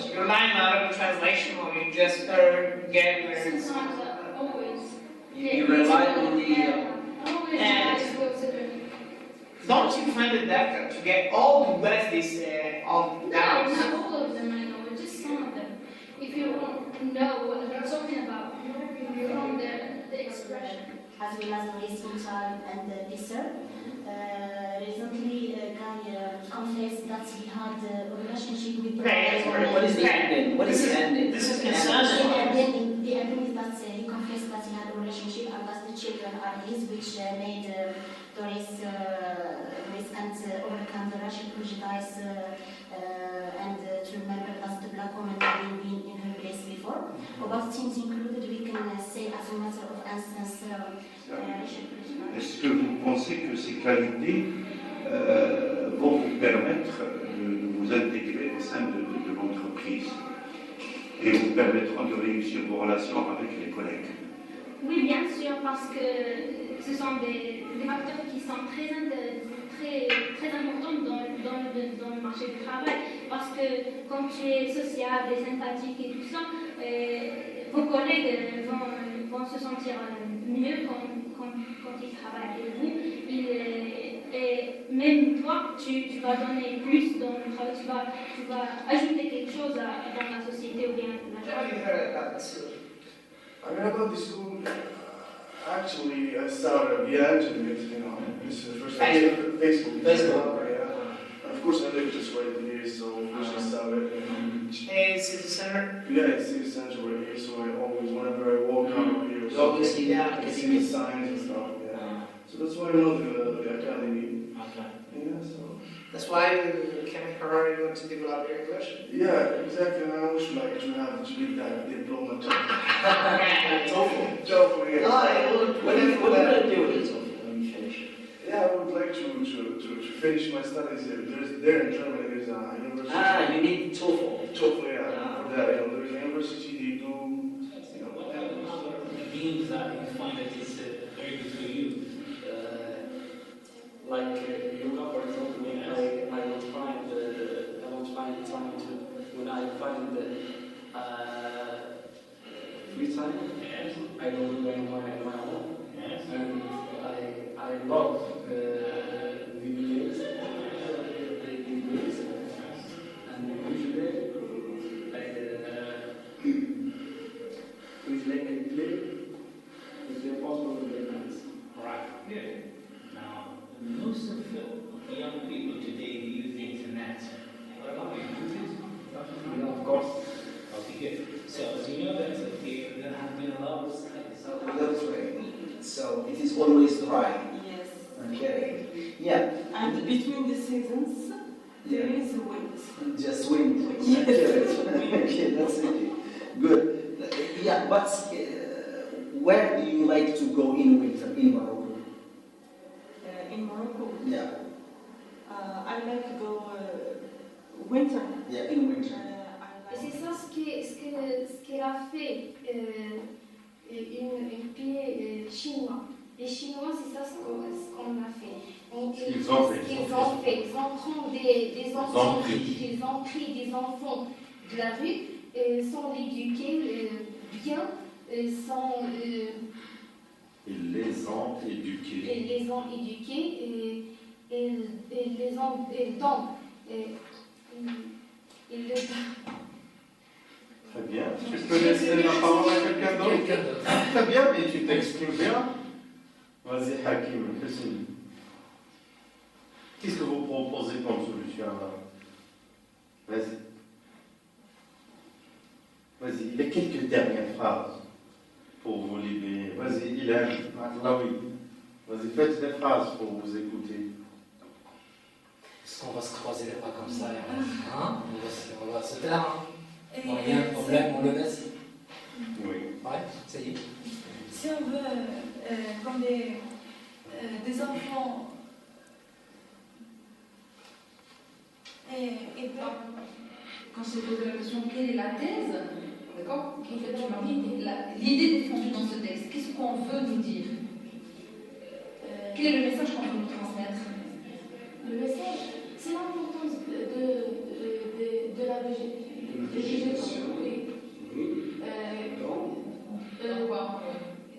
you rely on Arabic translation or you just get where it's... Sometimes, always. You rely on the... Always And- try to go to the... Don't you find it difficult to get all the words they say on No, nouns? not all of them I know, just some of them. If you want to know what they're talking about from the expression. As well as the horizontal and the desert. Recently, Guy confessed that he had a relationship with Okay, What is the ending? What is the ending? This is The concerning. ending is that he confessed that he had a relationship and that the children are his, which made Doris risk and overcome the Russian prejudice and to remember that the black woman had been in her place before. About things included, we can say as a matter of instance, Russian prejudice. Est-ce que vous pensez que ces qualités vont vous permettre de vous intégrer au sein de l'entreprise et vous permettront de réussir vos relations avec les collègues? Oui, bien sûr, parce que ce sont des facteurs qui sont très importants dans le marché du travail. Parce que quand tu es sociable et sympathique et tout ça, vos collègues vont se sentir mieux quand ils travaillent avec vous. Et même toi, tu vas donner plus dans le travail, tu vas ajouter quelque chose dans la société ou bien la Have you heard about this? I mean, about the school, actually, I started reacting it, you know, this is the first time. Facebook. Yeah. Of course, I live just right here, so of course I started, you know. Hey, City Center. Yeah, it's city center right here, so I always, whenever I walk out here, You always see that? I see the signs and stuff, yeah. So that's why I know the academy. Okay. Yeah, so. That's why you came here, you want to develop your English. Yeah, exactly, and I wish like to have to get that diploma. TOEFL. Hopefully, yeah. What are you going to do with it when you finish? Yeah, I would like to finish my studies there. There in Germany, there's a university. You need TOEFL. Hopefully, yeah, for that, you know, there's a university, they do, you know, Means that you find that it's very good for you. Like yoga, for example, I won't find time to when I find free time. Yes. I go to my home, Yes. and I love videos, and usually I play. If they're possible, with their hands. Right. Good. Now, most of the young people today use the internet. What about you? Use it? Yeah, of course. Okay, good. So, as you know that there have been a lot of studies. That's right. So it is always dry. Yes. Okay. Yeah. And between the seasons, there is a wind. Just wind. Yes. Okay, that's okay. Good. Yeah, but where do you like to go in winter in Morocco? In Morocco, Yeah. I like to go winter. Yeah, in winter. I Et like c'est ça ce qu'elle a fait une pays chinois. Les Chinois, c'est ça ce qu'on a fait. Donc, Ils ont fait. Ils ont fait. Ils ont pris des enfants, ils ont pris des enfants de la rue, sans l'éduquer bien, sans Ils les ont éduqués. et les ont éduqués et les ont ils le Très bien. Tu peux laisser la parole à quelqu'un d'autre? Très bien, mais tu t'exprimes bien. Vas-y, Hakim, qu'est-ce que vous proposez comme solution là? Vas-y. Vas-y, il y a quelques dernières phrases pour vous libérer. Vas-y, Ilan, Matlaoui. Vas-y, faites des phrases pour vous écouter. Est-ce qu'on va se croiser les bras comme ça hein? On va se taire, hein? Bon, il y a un problème, on le laisse. Oui. Ouais, ça y est. Si on veut, comme des enfants, et Quand je t'ai posé la question, quelle est la thèse, d'accord? En fait, tu m'as dit l'idée défendue dans ce texte. Qu'est-ce qu'on veut nous dire? Quel est le message qu'on veut nous transmettre? Le message, c'est l'importance de la végétation.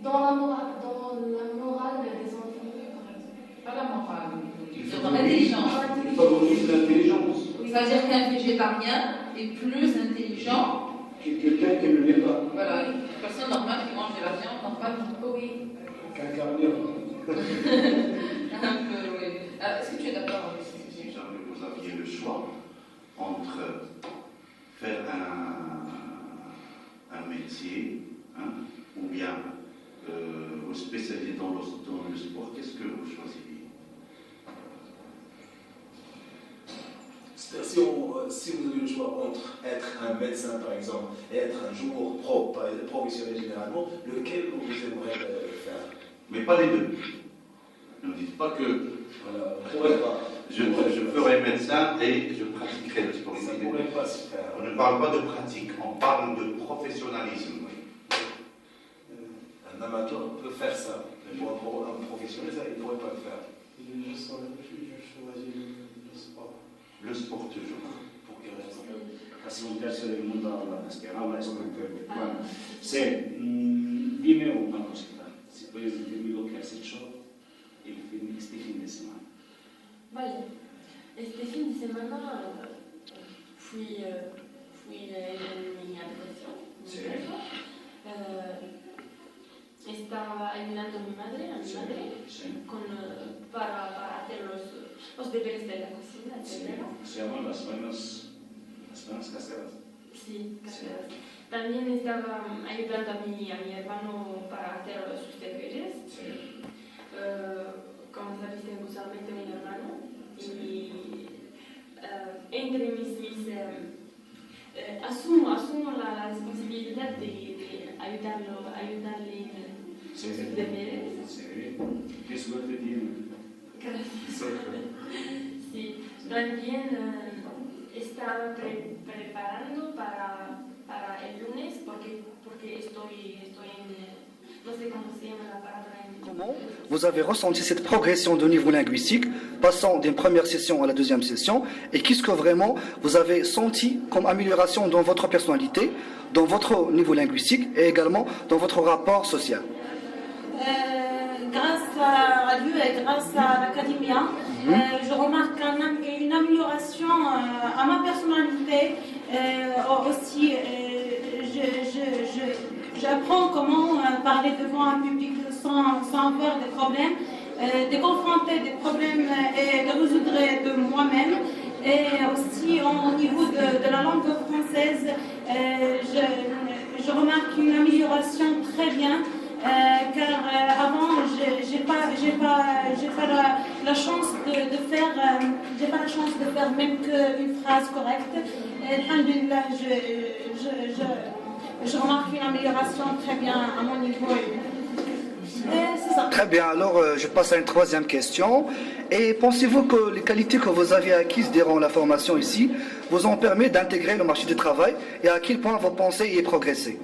Dans la morale des enfants, pas la morale, dans l'intelligence. Il favorise l'intelligence. Ça veut dire qu'un végétarien est plus intelligent que quelqu'un qui ne l'est pas. Voilà, une personne normale qui mange de la viande, normalement. Oui. Qu'un carnivore. Un peu, oui. Est-ce que tu es d'accord avec ça? Si jamais vous aviez le choix entre faire un métier, hein, ou bien vous spécialiser dans le sport, qu'est-ce que vous choisiriez? Si vous avez le choix entre être un médecin, par exemple, et être un joueur professionnel généralement, lequel vous aimeriez faire? Mais pas les deux. Ne dites pas que je ferai médecin et je pratiquerai le sport. Ça ne pourrait pas se faire. On ne parle pas de pratique, on parle de professionnalisme. Un amateur peut faire ça, mais pour un professionnel, ça, il ne pourrait pas le faire. Je choisis le sport. Le sport toujours. Pour quelle raison? Casi un tercio del mundo habla español, es muy bueno. Dime una cosita, si puedes decirme lo que has hecho este fin de semana. Vale, este fin de semana fui en mi habitación, Sí. estaba ayudando a mi madre, Sí. para hacer los deberes de la cocina, etc. Se llaman las buenas caseras. Sí, caseras. También estaba ayudando a mi hermano para hacer sus deberes. Sí. Como sabéis, tengo solamente un hermano y entre asumo la responsabilidad de ayudarle en sus deberes. Sí. ¿Qué suerte tiene? Gracias. Sí, también estaba preparando para el lunes porque estoy en... No sé cómo se llama la palabra en... Comment vous avez ressenti cette progression de niveau linguistique, passant d'une première session à la deuxième session, et qu'est-ce que vraiment vous avez senti comme amélioration dans votre personnalité, dans votre niveau linguistique et également dans votre rapport social? Grâce à Dieu et grâce à l'Académie, je remarque une amélioration à ma personnalité. Aussi, j'apprends comment parler devant un public sans avoir des problèmes, de confronter des problèmes et de résoudre de moi-même. Et aussi au niveau de la langue française, je remarque une amélioration très bien. Car avant, j'ai pas la chance de faire, j'ai pas la chance de faire même qu'une phrase correcte. Alhamdulillah, je remarque une amélioration très bien à mon niveau. C'est ça. Très bien, alors je passe à une troisième question. Et pensez-vous que les qualités que vous avez acquises durant la formation ici vous ont permis d'intégrer le marché du travail et à quel point vous pensez y progresser?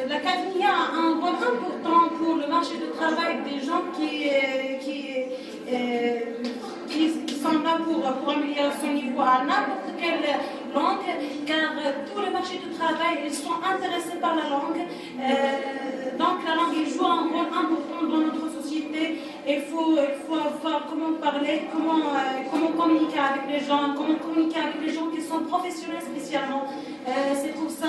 L'Académie a un rôle important pour le marché du travail des gens qui sont là pour améliorer son niveau à n'importe quelle langue, car tout le marché du travail, ils sont intéressés par la langue. Donc la langue il joue un rôle important dans notre société. Il faut voir comment parler, comment communiquer avec les gens, comment communiquer avec les gens qui sont professionnels spécialement. C'est pour ça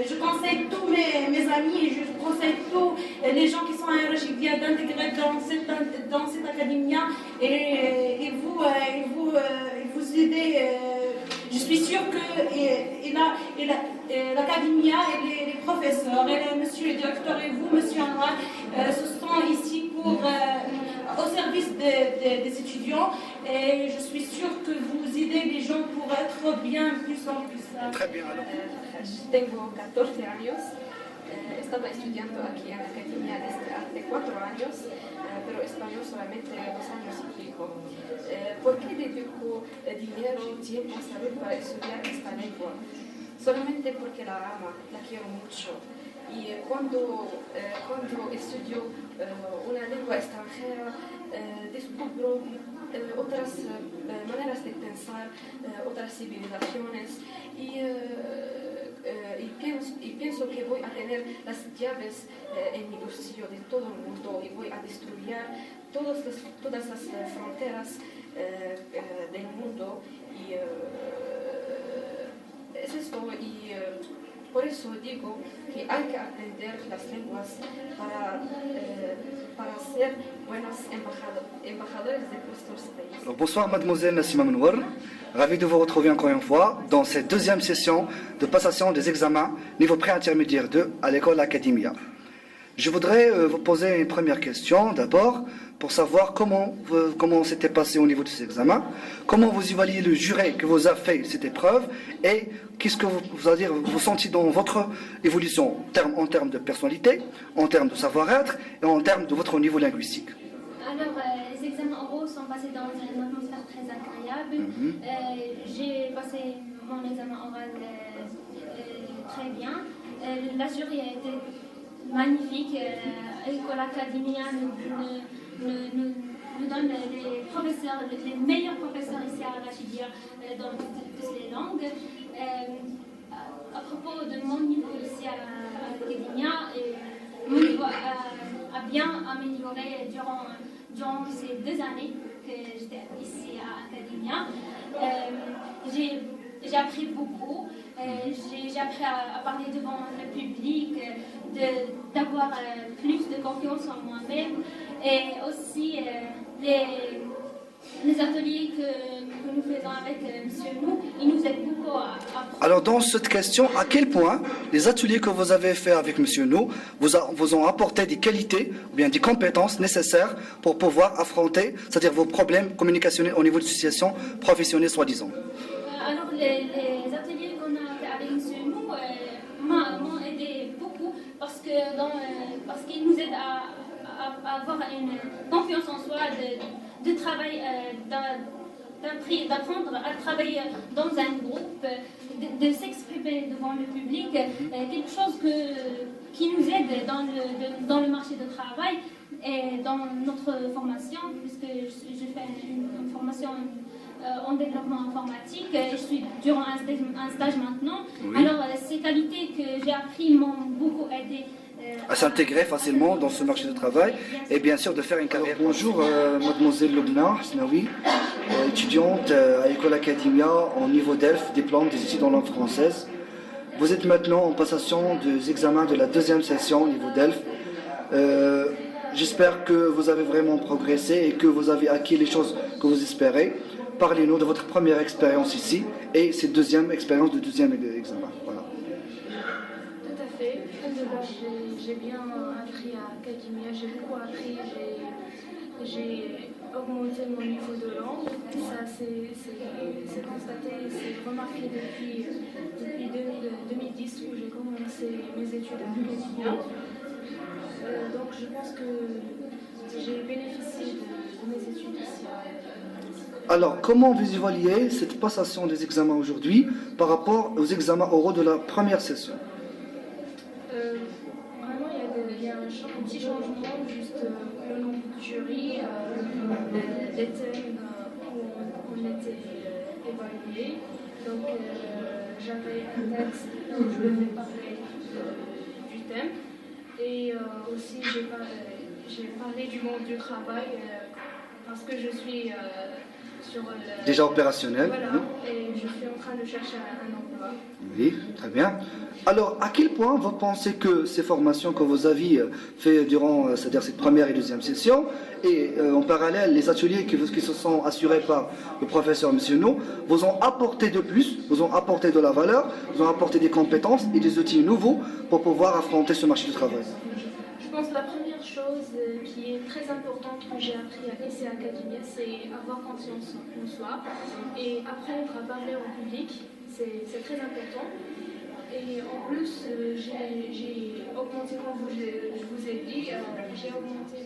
je conseille tous mes amis, je conseille tous les gens qui sont à Rachidiyya d'intégrer dans cette académie et vous aider. Je suis sûre que l'académie et les professeurs, et monsieur le directeur et vous, monsieur Anwar, ce sont ici au service des étudiants et je suis sûre que vous aidez les gens pour être bien plus en plus. Très bien, alors. Tengo 14 años, he estado estudiando aquí en la academia desde hace 4 años, pero español solamente 2 años y pico. ¿Por qué dedico dinero y tiempo a saber para estudiar esta lengua? Solamente porque la amo, la quiero mucho. Y cuando estudio una lengua extranjera, descubro otras maneras de pensar, otras civilizaciones y pienso que voy a tener las llaves en mi bolsillo de todo el mundo y voy a destruir todas las fronteras del mundo y es esto y por eso digo que hay que aprender las lenguas para ser buenos embajadores de nuestros países. Alors, bonsoir mademoiselle Nassima Menouar, ravi de vous retrouver encore une fois dans cette deuxième session de passation des examens niveau pré-intermédiaire 2 à l'école Academia. Je voudrais vous poser une première question d'abord pour savoir comment s'était passé au niveau de ces examens, comment vous évaluez le jury que vous a fait cette épreuve et qu'est-ce que vous sentez dans votre évolution en termes de personnalité, en termes de savoir-être et en termes de votre niveau linguistique. Alors, les examens oraux sont passés dans une atmosphère très agréable. J'ai passé mon examen oral très bien. La jury a été magnifique. L'école Academia nous donne les meilleurs professeurs ici à Rachidia dans toutes les langues. À propos de mon niveau ici à l'Academia, mon niveau a bien amélioré durant ces 2 années que j'étais ici à Academia. J'ai appris beaucoup. J'ai appris à parler devant le public, d'avoir plus de confiance en moi-même et aussi les ateliers que nous faisons avec M. Nou, ils nous aident beaucoup à apprendre. Alors dans cette question, à quel point les ateliers que vous avez faits avec M. Nou vous ont apporté des qualités ou bien des compétences nécessaires pour pouvoir affronter, c'est-à-dire vos problèmes communicationnels au niveau de l'association professionnelle soi-disant? Alors les ateliers qu'on a fait avec M. Nou m'ont aidé beaucoup parce qu'ils nous aident à avoir une confiance en soi, de travailler, d'apprendre à travailler dans un groupe, de s'exprimer devant le public, quelque chose qui nous aide dans le marché du travail et dans notre formation, puisque je fais une formation en développement informatique, je suis durant un stage maintenant. Oui. Alors ces qualités que j'ai apprises m'ont beaucoup aidé à s'intégrer facilement dans ce marché de travail et bien sûr de faire une carrière. Bonjour mademoiselle Lubna Snaoui, étudiante à l'école Academia en niveau DELF, diplôme des études en langue française. Vous êtes maintenant en passation des examens de la 2e session au niveau DELF. J'espère que vous avez vraiment progressé et que vous avez acquis les choses que vous espérez. Parlez-nous de votre première expérience ici et cette deuxième expérience de 2e examen. Voilà. Tout à fait. J'ai bien appris à Academia, j'ai beaucoup appris, j'ai augmenté mon niveau de langue. Ça, c'est constaté, c'est remarqué depuis 2010 où j'ai commencé mes études à Academia. Donc je pense que j'ai bénéficié de mes études ici. Alors, comment vous évaluez cette passation des examens aujourd'hui par rapport aux examens oraux de la première session? Vraiment, il y a un petit changement, juste le nombre de jury, les thèmes où on était évalués. Donc, j'avais un texte où je devais parler du thème. Et aussi, j'ai parlé du monde du travail parce que je suis déjà opérationnel. Voilà, et je suis en train de chercher un emploi. Oui, très bien. Alors, à quel point vous pensez que ces formations que vous avez fait durant, c'est-à-dire cette première et deuxième session, et en parallèle les ateliers qui se sont assurés par le professeur M. Nou, vous ont apporté de plus, vous ont apporté de la valeur, vous ont apporté des compétences et des outils nouveaux pour pouvoir affronter ce marché du travail? Je pense que la première chose qui est très importante que j'ai appris ici à Academia, c'est avoir confiance en soi et apprendre à parler en public, c'est très important. Et en plus, j'ai augmenté, comme je vous ai dit, j'ai augmenté